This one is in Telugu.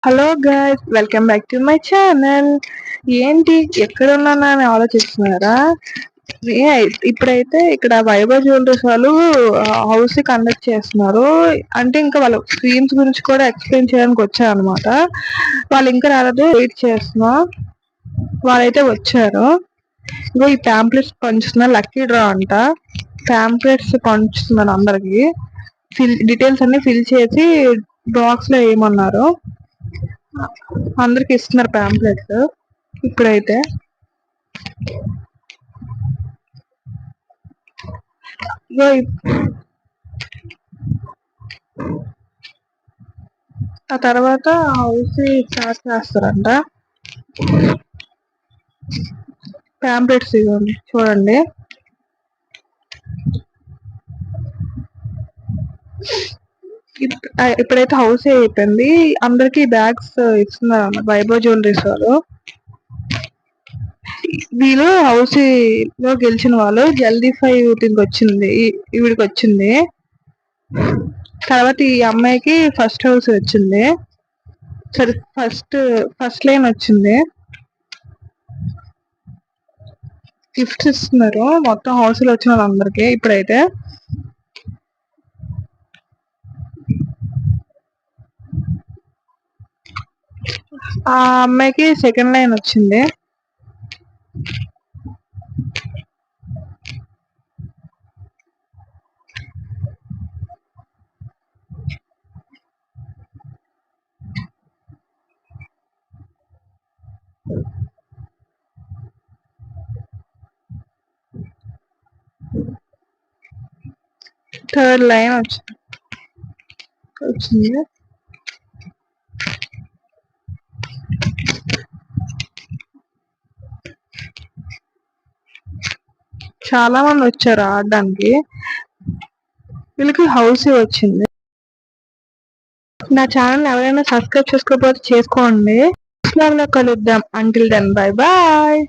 Hello guys, welcome back to my channel. ఏంటి ఎక్కడున్నానా అని ఆలోచిస్తున్నారా? ఇప్పుడైతే ఇక్కడ వైభవ్ జ్యువెలర్స్ వాళ్ళు హౌస్ కండక్ట్ చేస్తున్నారు. అంటే ఇంకా వాళ్ళ స్కీమ్స్ గురించి కూడా ఎక్స్ప్లెయిన్ చేయడానికి వచ్చారనమాట. వాళ్ళు ఇంకా రాలేదు, వెయిట్ చేస్తున్నా. వాళ్ళైతే వచ్చారు. ఇగో ఈ ప్యాంప్లెట్స్ పంచుతున్నారు, లక్కీ డ్రా అంట. ప్యాంప్లెట్స్ పంచుతున్నారు అందరికి. డీటెయిల్స్ అన్ని ఫిల్ చేసి బాక్స్ లో వేయమన్నారు. అందరికి ఇస్తున్నారు ప్యాంప్లెట్స్. ఇప్పుడైతే ఆ తర్వాత హౌస్ స్టార్ట్ చేస్తారంట. ప్యాంప్లెట్స్ ఇవ్వండి, చూడండి. ఇప్పుడైతే హౌస్ అయిపోయింది. అందరికి బ్యాగ్స్ ఇస్తున్నారు వైభవ్ జ్యువెలరీస్ వాళ్ళు. వీళ్ళు హౌస్ లో గెలిచిన వాళ్ళు జల్దీ 5 వచ్చింది, ఈవిడికి వచ్చింది. తర్వాత ఈ అమ్మాయికి ఫస్ట్ హౌస్ వచ్చింది. సరే, ఫస్ట్ లైన్ వచ్చింది. గిఫ్ట్స్ ఇస్తున్నారు మొత్తం హౌస్ లో వచ్చిన వాళ్ళందరికి. ఇప్పుడైతే ఆ అమ్మాయికి సెకండ్ లైన్ వచ్చింది. థర్డ్ లైన్ వచ్చింది. చాలా మంది వచ్చారు ఆడడానికి. వీళ్ళకి హౌస్ వచ్చింది. నా ఛానల్ ఎవరైనా సబ్స్క్రైబ్ చేసుకోకపోతే చేసుకోండి. కలుద్దాం. Until then, bye bye.